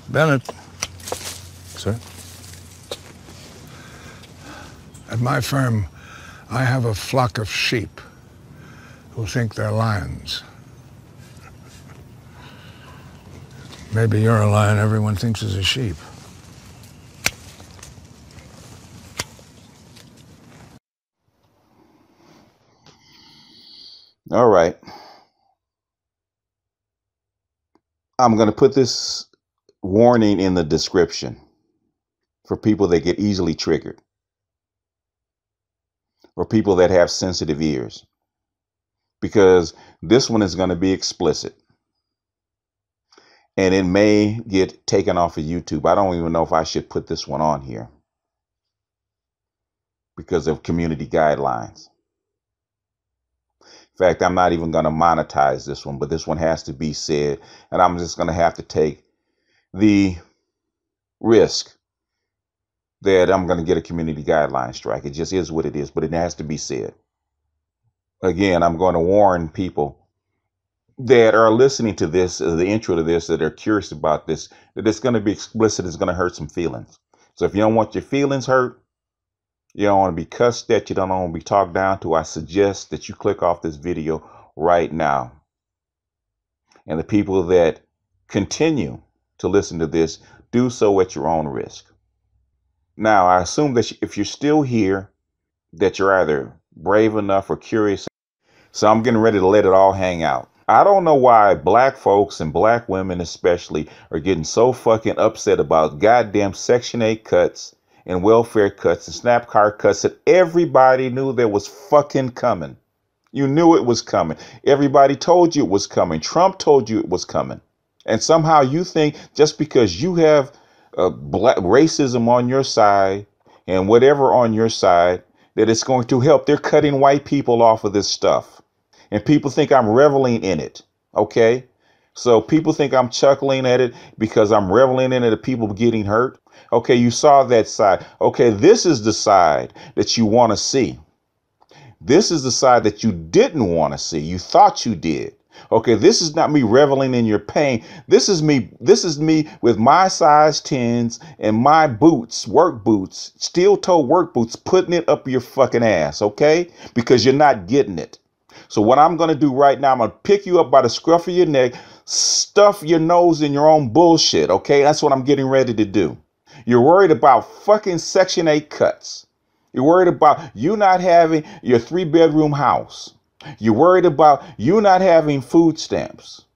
Bennett, Sir? at my firm, I have a flock of sheep who think they're lions. Maybe you're a lion everyone thinks is a sheep. All right. I'm going to put this warning in the description for people that get easily triggered or people that have sensitive ears, because this one is going to be explicit and it may get taken off of YouTube. I don't even know if I should put this one on here because of community guidelines. In fact, I'm not even going to monetize this one, but this one has to be said, and I'm just going to have to take the risk that I'm going to get a community guideline strike. It just is what it is, but it has to be said. Again, I'm going to warn people that are listening to this, the intro to this, that are curious about this, that it's going to be explicit, it's going to hurt some feelings. So if you don't want your feelings hurt, you don't want to be cussed at, you don't want to be talked down to, I suggest that you click off this video right now. And the people that continue to listen to this, do so at your own risk. Now, I assume that if you're still here, that you're either brave enough or curious. So I'm getting ready to let it all hang out. I don't know why black folks and black women especially are getting so fucking upset about goddamn Section 8 cuts and welfare cuts and SNAP card cuts that everybody knew that was fucking coming. You knew it was coming. Everybody told you it was coming. Trump told you it was coming. And somehow you think just because you have black racism on your side and whatever on your side, that it's going to help. They're cutting white people off of this stuff. And people think I'm reveling in it. OK, so people think I'm chuckling at it because I'm reveling in it of people getting hurt. OK, you saw that side. OK, this is the side that you want to see. This is the side that you didn't want to see. You thought you did. OK, this is not me reveling in your pain. This is me. This is me with my size 10s and my boots, work boots, steel toe work boots, putting it up your fucking ass. OK, because you're not getting it. So what I'm going to do right now, I'm going to pick you up by the scruff of your neck, stuff your nose in your own bullshit. OK, that's what I'm getting ready to do. You're worried about fucking Section 8 cuts. You're worried about you not having your 3-bedroom house. You're worried about you not having food stamps.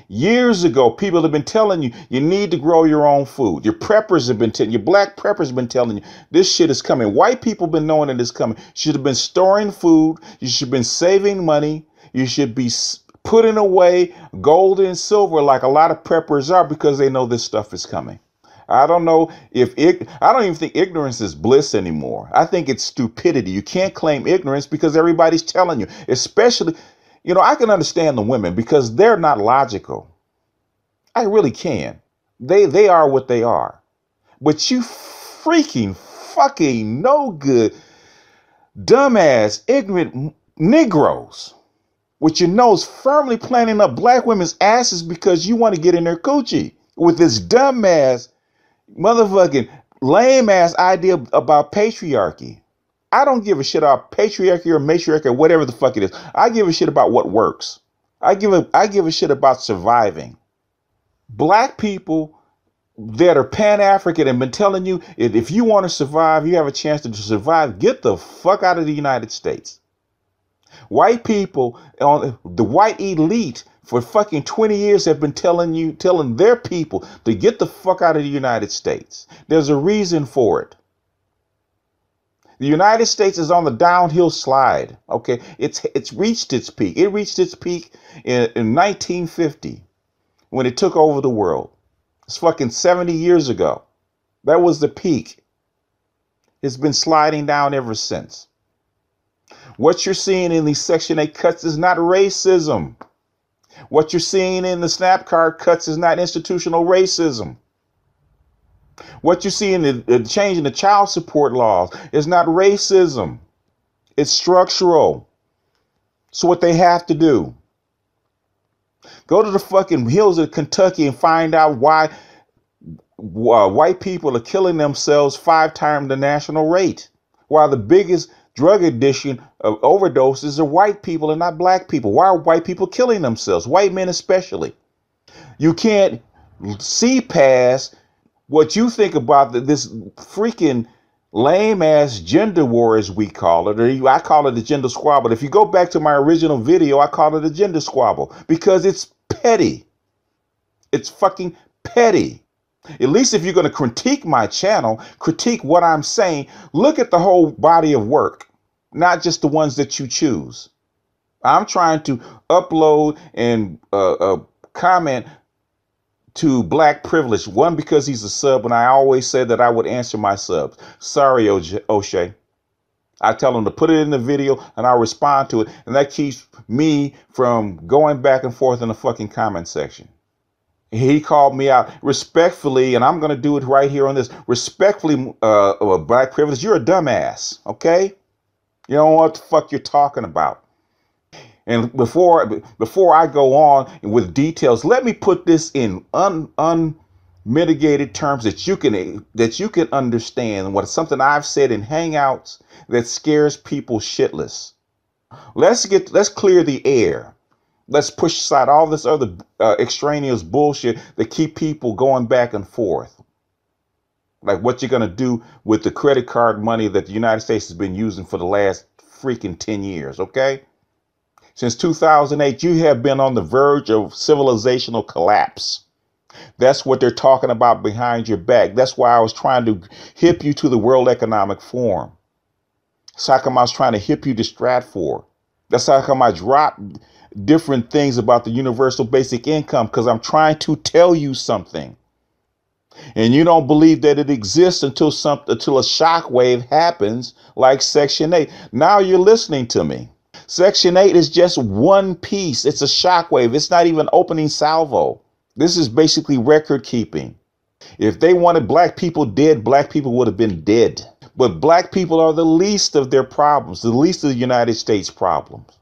Years ago, people have been telling you you need to grow your own food. Your preppers have been telling you, your black preppers have been telling you this shit is coming. White people have been knowing it is coming. You should have been storing food. You should have been saving money. You should be putting away gold and silver like a lot of preppers are because they know this stuff is coming. I don't know if I don't even think ignorance is bliss anymore. I think it's stupidity. You can't claim ignorance because everybody's telling you, especially, you know, I can understand the women because they're not logical. I really can. They are what they are. But you freaking fucking no good, dumbass, ignorant Negroes with your nose firmly planting up black women's asses because you want to get in their coochie with this dumbass motherfucking lame ass idea about patriarchy. I don't give a shit about patriarchy or matriarchy or whatever the fuck it is. I give a shit about what works. I give a shit about surviving. Black people that are Pan-African and been telling you if you want to survive, you have a chance to survive, get the fuck out of the United States. White people, the white elite for fucking 20 years have been telling their people to get the fuck out of the United States. There's a reason for it. The United States is on the downhill slide. OK, it's reached its peak. It reached its peak in 1950 when it took over the world. It's fucking 70 years ago. That was the peak. It's been sliding down ever since. What you're seeing in these Section 8 cuts is not racism. What you're seeing in the SNAP card cuts is not institutional racism. What you see in the change in the child support laws is not racism. It's structural. So what they have to do, go to the fucking hills of Kentucky and find out why white people are killing themselves 5 times the national rate, while the biggest drug addiction of overdoses are white people and not black people. Why are white people killing themselves? White men especially. You can't see past what you think about this freaking lame ass gender war, as we call it, or I call it a gender squabble. If you go back to my original video, I call it a gender squabble because it's petty. It's fucking petty. At least if you're going to critique my channel, critique what I'm saying, look at the whole body of work, not just the ones that you choose. I'm trying to upload and comment to Black Privilege. One, because he's a sub, and I always said that I would answer my subs. Sorry, O'Shea. I tell him to put it in the video and I'll respond to it. And that keeps me from going back and forth in the fucking comment section. He called me out respectfully, and I'm going to do it right here on this. Respectfully, Black Privilege, you're a dumbass, okay? You don't know what the fuck you're talking about. And before I go on with details, let me put this in unmitigated terms that you can understand. What something I've said in Hangouts that scares people shitless. Let's clear the air. Let's push aside all this other extraneous bullshit that keep people going back and forth. Like what you're going to do with the credit card money that the United States has been using for the last freaking 10 years, okay? Since 2008, you have been on the verge of civilizational collapse. That's what they're talking about behind your back. That's why I was trying to hip you to the World Economic Forum. That's how come I was trying to hip you to Stratfor. That's how come I dropped different things about the universal basic income, because I'm trying to tell you something. And you don't believe that it exists until a shock wave happens, like Section 8. Now you're listening to me. Section 8 is just one piece. It's a shockwave. It's not even opening salvo. This is basically record keeping. If they wanted black people dead, black people would have been dead. But black people are the least of their problems, the least of the United States problems.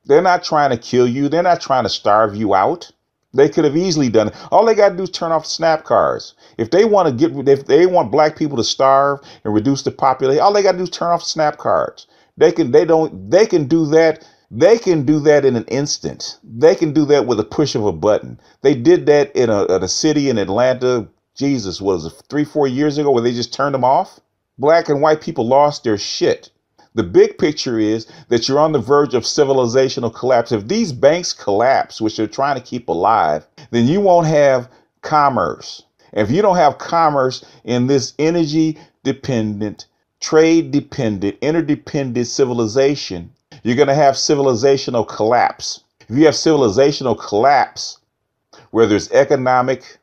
They're not trying to kill you. They're not trying to starve you out. They could have easily done it. All they got to do is turn off SNAP cards. If they want black people to starve and reduce the population, all they got to do is turn off SNAP cards. They can do that. They can do that in an instant. They can do that with a push of a button. They did that in a city in Atlanta. Jesus, was it 3-4 years ago where they just turned them off? Black and white people lost their shit. The big picture is that you're on the verge of civilizational collapse. If these banks collapse, which they're trying to keep alive, then you won't have commerce. If you don't have commerce in this energy dependent, trade dependent, interdependent civilization, you're going to have civilizational collapse. If you have civilizational collapse, where there's economic,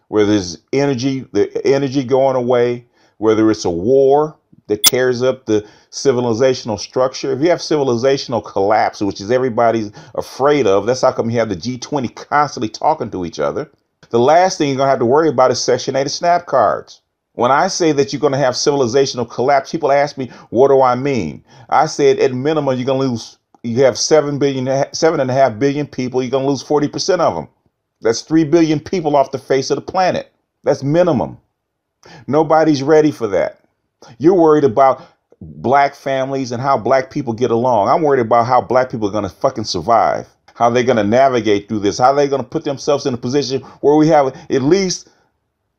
where there's energy, the energy going away, whether it's a war that tears up the civilizational structure. If you have civilizational collapse, which is everybody's afraid of, that's how come you have the G20 constantly talking to each other. The last thing you're going to have to worry about is Section 8 SNAP cards. When I say that you're going to have civilizational collapse, people ask me, what do I mean? I said at minimum, you're going to lose, you have 7.5 billion people, you're going to lose 40% of them. That's 3 billion people off the face of the planet. That's minimum. Nobody's ready for that. You're worried about black families and how black people get along. I'm worried about how black people are going to fucking survive, how they're going to navigate through this, how they're going to put themselves in a position where we have at least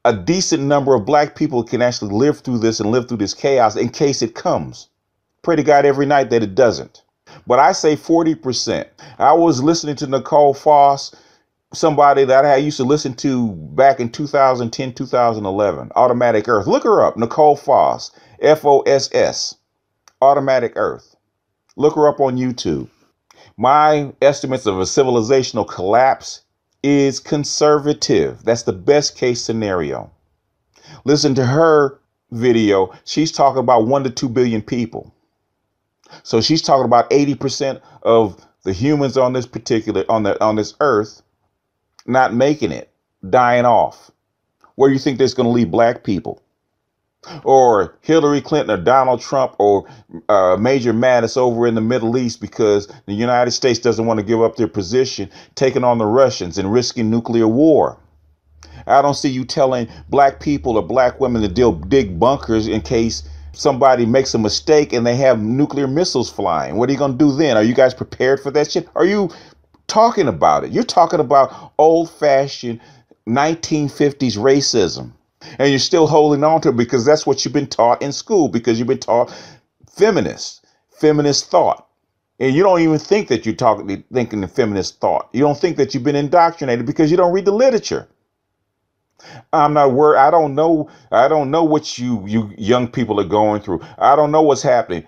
a decent number of black people can actually live through this and live through this chaos in case it comes. Pray to God every night that it doesn't. But I say 40%. I was listening to Nicole Foss, somebody that I used to listen to back in 2010, 2011, Automatic Earth. Look her up, Nicole Foss, Foss, Automatic Earth. Look her up on YouTube. My estimates of a civilizational collapse is conservative. That's the best case scenario. Listen to her video. She's talking about 1 to 2 billion people. So she's talking about 80% of the humans on this on this earth not making it, dying off. Where do you think that's going to leave black people? Or Hillary Clinton or Donald Trump or Major Mattis over in the Middle East because the United States doesn't want to give up their position, taking on the Russians and risking nuclear war. I don't see you telling black people or black women to dig bunkers in case somebody makes a mistake and they have nuclear missiles flying. What are you going to do then? Are you guys prepared for that shit? Are you talking about it? You're talking about old fashioned 1950s racism. And you're still holding on to it because that's what you've been taught in school, because you've been taught feminist thought. And you don't even think that you're thinking the feminist thought. You don't think that you've been indoctrinated because you don't read the literature. I'm not worried. I don't know what you young people are going through. I don't know what's happening.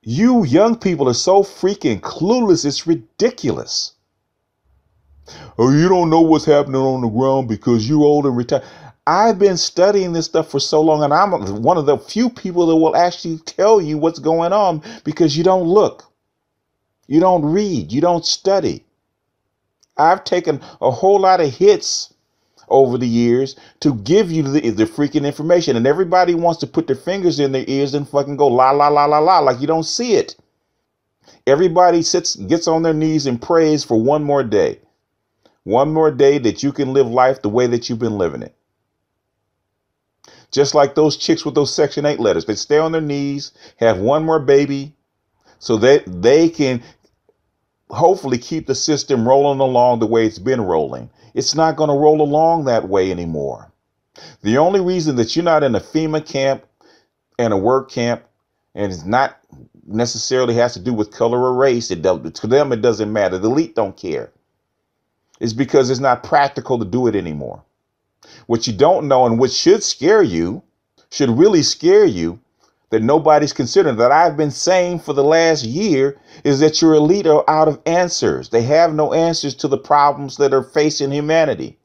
You young people are so freaking clueless. It's ridiculous. Oh, you don't know what's happening on the ground because you're old and retired. I've been studying this stuff for so long, and I'm one of the few people that will actually tell you what's going on because you don't look. You don't read. You don't study. I've taken a whole lot of hits over the years to give you the freaking information, and everybody wants to put their fingers in their ears and fucking go la la la la la like you don't see it. Everybody gets on their knees and prays for one more day that you can live life the way that you've been living it. Just like those chicks with those Section 8 letters, they stay on their knees, have one more baby, so that they can hopefully keep the system rolling along the way it's been rolling. It's not going to roll along that way anymore. The only reason that you're not in a FEMA camp and a work camp, and it's not necessarily has to do with color or race, to them it doesn't matter. The elite don't care. It's because it's not practical to do it anymore. What you don't know, and what should really scare you, that nobody's considering, that I've been saying for the last year, is that your elite are out of answers. They have no answers to the problems that are facing humanity.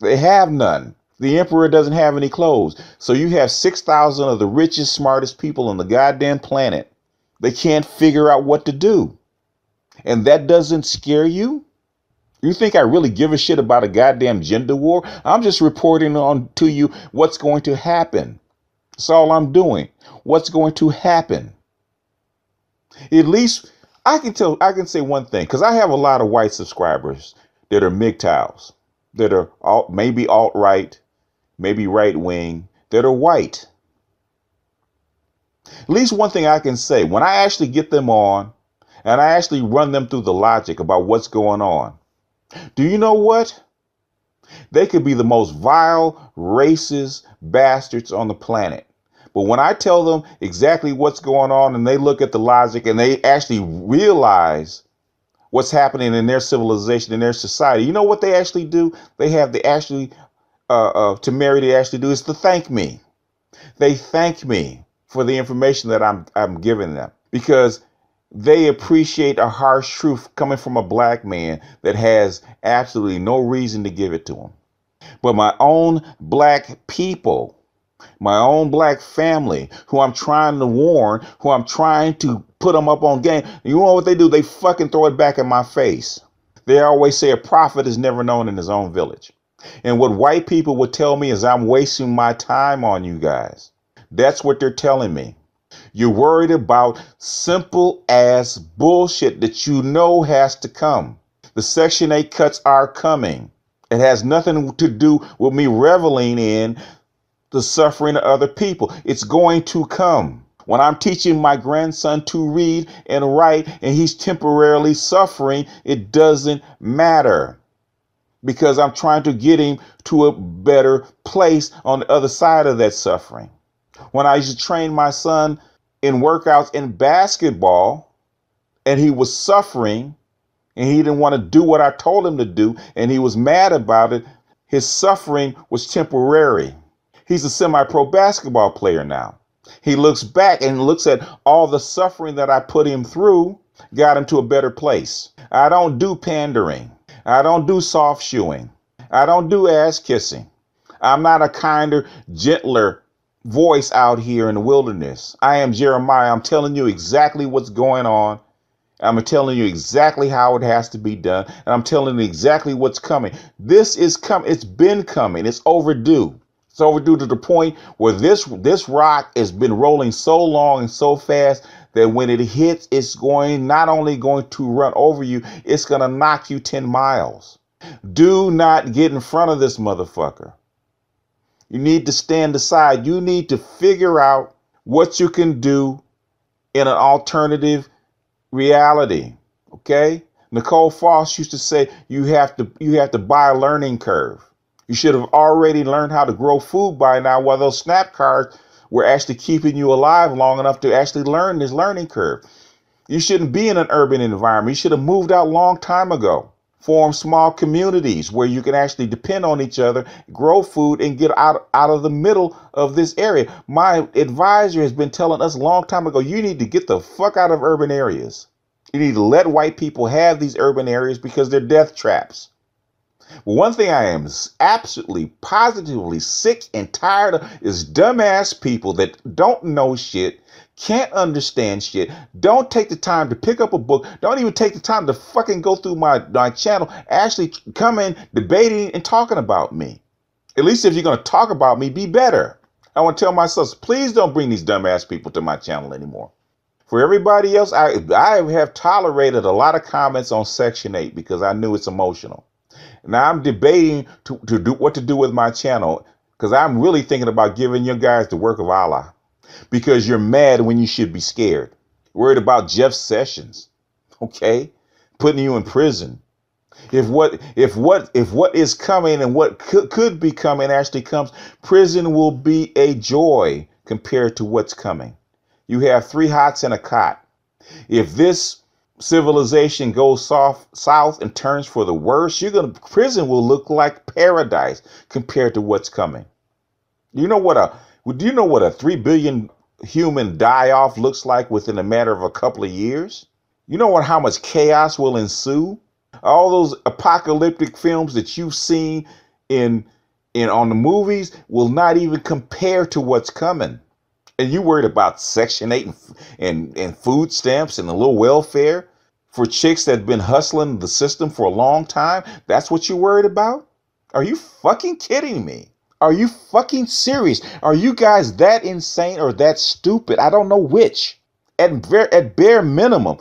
They have none. The emperor doesn't have any clothes. So you have 6,000 of the richest, smartest people on the goddamn planet. They can't figure out what to do. And that doesn't scare you? You think I really give a shit about a goddamn gender war? I'm just reporting on to you what's going to happen. That's all I'm doing. What's going to happen? At least I can say one thing, because I have a lot of white subscribers that are MGTOWs, that are maybe alt-right, maybe right-wing, that are white. At least one thing I can say, when I actually get them on and I actually run them through the logic about what's going on, do you know what? They could be the most vile, racist bastards on the planet. But when I tell them exactly what's going on and they look at the logic and they actually realize what's happening in their civilization, in their society, you know what they actually do? They have the actually, temerity they actually do is to thank me. They thank me for the information that I'm giving them, because they appreciate a harsh truth coming from a black man that has absolutely no reason to give it to them. But my own black people, my own black family, who I'm trying to warn, who I'm trying to put them up on game, you know what they do? They fucking throw it back in my face. They always say a prophet is never known in his own village. And what white people would tell me is I'm wasting my time on you guys. That's what they're telling me. You're worried about simple ass bullshit that you know has to come. The Section 8 cuts are coming. It has nothing to do with me reveling in the suffering of other people. It's going to come. When I'm teaching my grandson to read and write and he's temporarily suffering, it doesn't matter, because I'm trying to get him to a better place on the other side of that suffering. When I used to train my son in workouts in basketball and he was suffering and he didn't want to do what I told him to do and he was mad about it, his suffering was temporary. He's a semi-pro basketball player now. He looks back and looks at all the suffering that I put him through, got him to a better place. I don't do pandering. I don't do soft shoeing. I don't do ass kissing. I'm not a kinder, gentler voice out here in the wilderness. I am Jeremiah. I'm telling you exactly what's going on. I'm telling you exactly how it has to be done. And I'm telling you exactly what's coming. This is coming. It's been coming. It's overdue. It's overdue to the point where this rock has been rolling so long and so fast that when it hits, it's not only going to run over you, it's going to knock you 10 miles. Do not get in front of this motherfucker. You need to stand aside. You need to figure out what you can do in an alternative reality. Okay? Nicole Foss used to say you have to buy a learning curve. You should have already learned how to grow food by now, while those SNAP cards were actually keeping you alive long enough to actually learn this learning curve. You shouldn't be in an urban environment. You should have moved out a long time ago. Form small communities where you can actually depend on each other, grow food, and get out of the middle of this area. My advisor has been telling us a long time ago, you need to get the fuck out of urban areas. You need to let white people have these urban areas because they're death traps. Well, one thing I am absolutely positively sick and tired of is dumbass people that don't know shit, can't understand shit, don't take the time to pick up a book, don't even take the time to fucking go through my channel, actually come in debating and talking about me. At least if you're going to talk about me, be better. I want to tell myself, please don't bring these dumbass people to my channel anymore. For everybody else, I have tolerated a lot of comments on Section 8 because I knew it's emotional. Now I'm debating to do what to do with my channel because I'm really thinking about giving you guys the work of Allah, because you're mad when you should be scared. Worried about Jeff Sessions, okay, putting you in prison. If what is coming and what could be coming actually comes, prison will be a joy compared to what's coming. You have 3 hots and a cot. If this civilization goes south and turns for the worse, prison will look like paradise compared to what's coming. Do you know what a 3 billion human die-off looks like within a matter of a couple of years? You know how much chaos will ensue? All those apocalyptic films that you've seen in on the movies will not even compare to what's coming. And you worried about Section 8 and food stamps and a little welfare for chicks that have been hustling the system for a long time? That's what you're worried about? Are you fucking kidding me? Are you fucking serious? Are you guys that insane or that stupid? I don't know which. At bare minimum,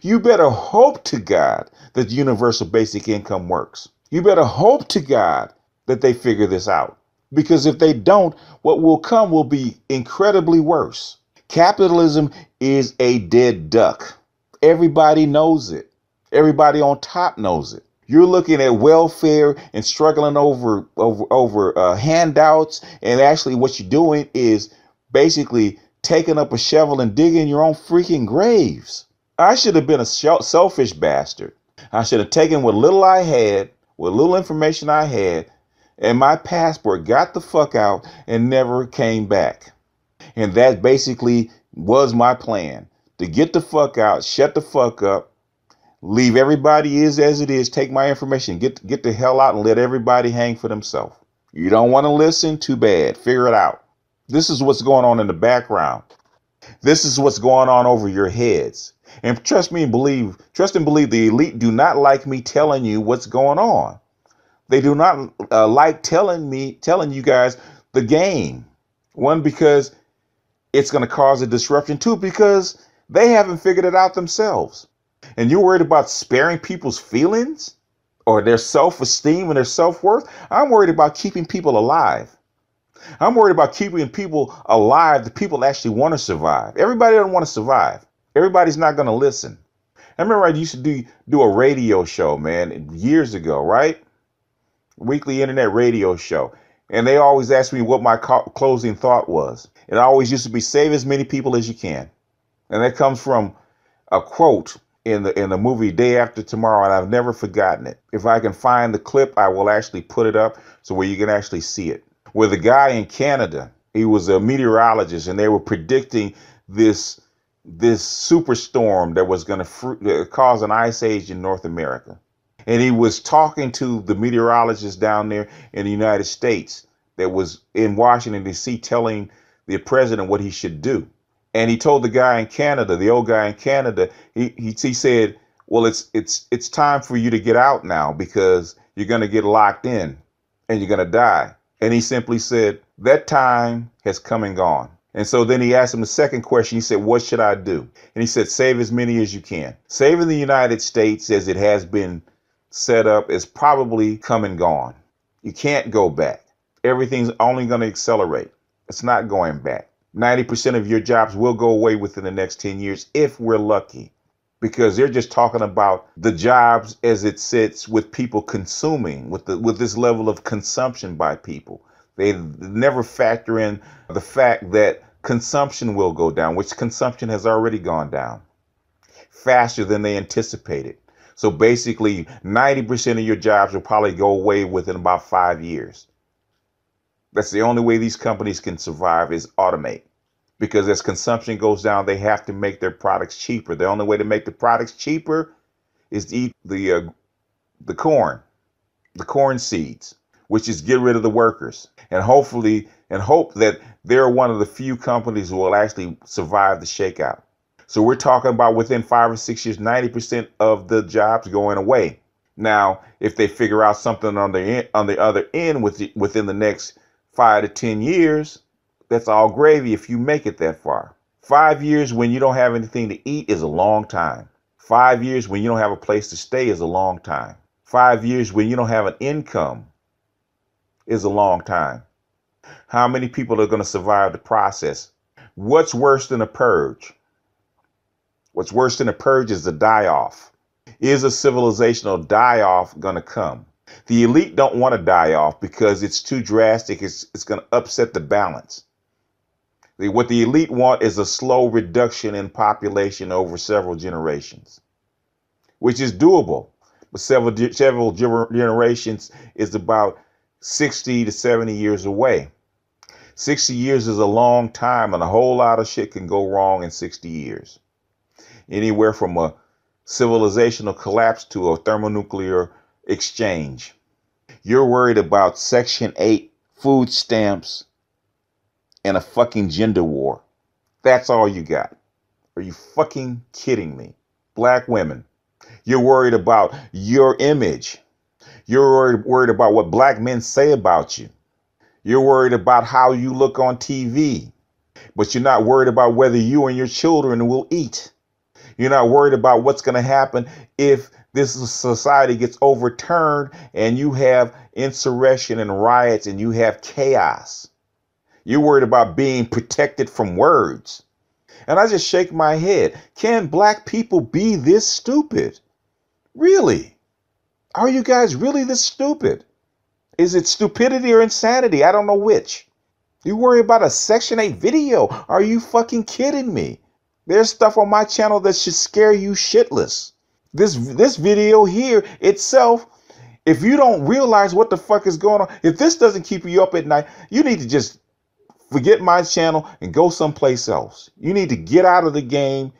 you better hope to God that universal basic income works. You better hope to God that they figure this out. Because if they don't, what will come will be incredibly worse. Capitalism is a dead duck. Everybody knows it. Everybody on top knows it. You're looking at welfare and struggling over handouts, and actually what you're doing is basically taking up a shovel and digging your own freaking graves. I should have been a selfish bastard. I should have taken what little I had, what little information I had, and my passport, got the fuck out and never came back. And that basically was my plan, to get the fuck out, shut the fuck up, leave everybody as it is, take my information, get the hell out and let everybody hang for themselves. You don't want to listen? Too bad. Figure it out. This is what's going on in the background. This is what's going on over your heads. And trust and believe the elite do not like me telling you what's going on. They do not like telling you guys the game. One, because it's going to cause a disruption. Two, because they haven't figured it out themselves. And you're worried about sparing people's feelings or their self-esteem and their self-worth. I'm worried about keeping people alive. I'm worried about keeping people alive, the people that actually want to survive. Everybody doesn't want to survive. Everybody's not going to listen. I remember I used to do a radio show, man, years ago, right? Weekly internet radio show. And they always asked me what my closing thought was. It always used to be, save as many people as you can. And that comes from a quote in the movie Day After Tomorrow, and I've never forgotten it. If I can find the clip, I will actually put it up so where you can actually see it. Where the guy in Canada, he was a meteorologist, and they were predicting this superstorm that was going to cause an ice age in North America. And he was talking to the meteorologist down there in the United States that was in Washington, D.C., telling the president what he should do. And he told the guy in Canada, the old guy in Canada, he said, well, it's time for you to get out now because you're going to get locked in and you're going to die. And he simply said, that time has come and gone. And so then he asked him the second question. He said, what should I do? And he said, save as many as you can. Saving the United States as it has been set up is probably come and gone. You can't go back. Everything's only going to accelerate. It's not going back. 90% of your jobs will go away within the next 10 years if we're lucky, because they're just talking about the jobs as it sits with people consuming, with this level of consumption by people. They never factor in the fact that consumption will go down, which consumption has already gone down faster than they anticipated. So basically 90% of your jobs will probably go away within about 5 years. That's the only way these companies can survive, is automate. Because as consumption goes down, they have to make their products cheaper. The only way to make the products cheaper is to eat the corn seeds, which is get rid of the workers, and hope that they're one of the few companies who will actually survive the shakeout. So we're talking about within 5 or 6 years, 90% of the jobs going away. Now, if they figure out something on the other end within the next 5 to 10 years, that's all gravy if you make it that far. 5 years when you don't have anything to eat is a long time. 5 years when you don't have a place to stay is a long time. 5 years when you don't have an income is a long time. How many people are going to survive the process? What's worse than a purge? What's worse than a purge is the die-off. Is a civilizational die-off going to come? The elite don't want to die off because it's too drastic. It's going to upset the balance. What the elite want is a slow reduction in population over several generations, which is doable. But several generations is about 60 to 70 years away. 60 years is a long time, and a whole lot of shit can go wrong in 60 years. Anywhere from a civilizational collapse to a thermonuclear exchange. You're worried about Section 8 food stamps and a fucking gender war. That's all you got. Are you fucking kidding me? Black women, you're worried about your image. You're worried about what black men say about you. You're worried about how you look on TV, but you're not worried about whether you and your children will eat. You're not worried about what's going to happen if this society gets overturned and you have insurrection and riots and you have chaos. You're worried about being protected from words. And I just shake my head. Can black people be this stupid? Really? Are you guys really this stupid? Is it stupidity or insanity? I don't know which. You worry about a Section 8 video? Are you fucking kidding me? There's stuff on my channel that should scare you shitless. This video here itself, if you don't realize what the fuck is going on, if this doesn't keep you up at night, you need to just forget my channel and go someplace else. You need to get out of the game,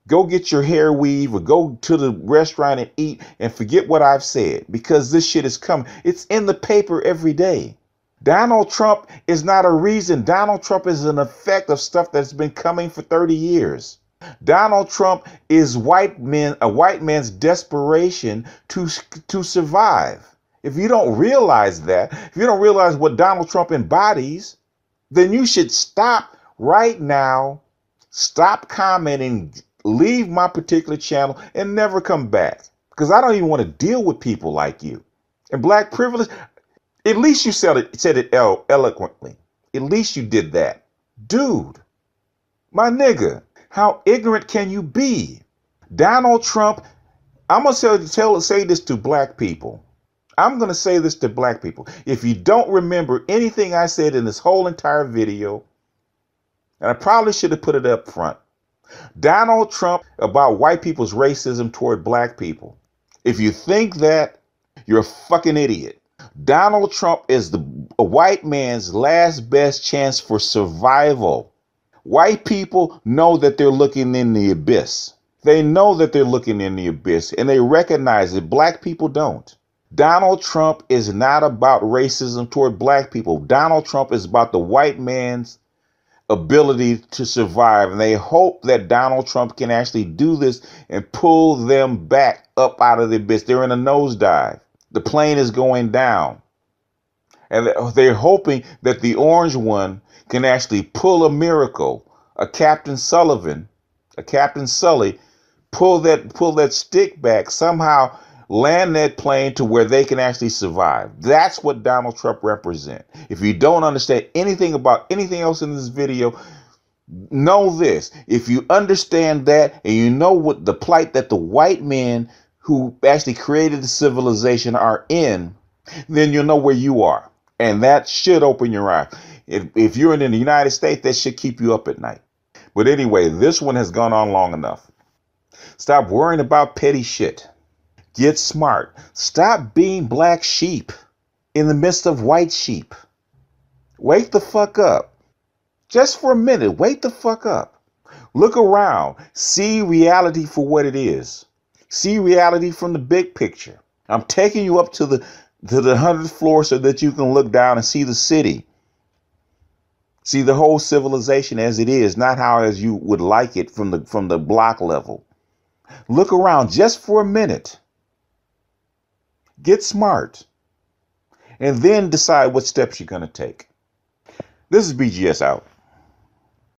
go get your hair weave, or go to the restaurant and eat, and forget what I've said, because this shit is coming. It's in the paper every day. Donald Trump is not a reason. Donald Trump is an effect of stuff that's been coming for 30 years. Donald Trump is a white man's desperation to survive. If you don't realize that, if you don't realize what Donald Trump embodies, then you should stop right now, stop commenting, leave my particular channel, and never come back. Because I don't even want to deal with people like you. And black privilege, at least you said it eloquently. At least you did that. Dude, my nigga, how ignorant can you be? Donald Trump, I'm going to say this to black people. I'm going to say this to black people. If you don't remember anything I said in this whole entire video, and I probably should have put it up front, Donald Trump about white people's racism toward black people. If you think that, you're a fucking idiot. Donald Trump is a white man's last best chance for survival. White people know that they're looking in the abyss. They know that they're looking in the abyss, and they recognize it. Black people don't. Donald Trump is not about racism toward black people. Donald Trump is about the white man's ability to survive. And they hope that Donald Trump can actually do this and pull them back up out of the abyss. They're in a nosedive. The plane is going down. And they're hoping that the orange one can actually pull a miracle, a Captain Sully, pull that stick back, somehow land that plane to where they can actually survive. That's what Donald Trump represents. If you don't understand anything about anything else in this video, know this. If you understand that and you know what the plight that the white men who actually created the civilization are in, then you'll know where you are. And that should open your eyes. If you're in the United States, that should keep you up at night. But anyway, this one has gone on long enough. Stop worrying about petty shit. Get smart. Stop being black sheep in the midst of white sheep. Wake the fuck up. Just for a minute, wake the fuck up. Look around. See reality for what it is. See reality from the big picture. I'm taking you up to the 100th floor so that you can look down and see the city. See the whole civilization as it is, not how as you would like it from the block level. Look around just for a minute. Get smart. And then decide what steps you're going to take. This is BGS out.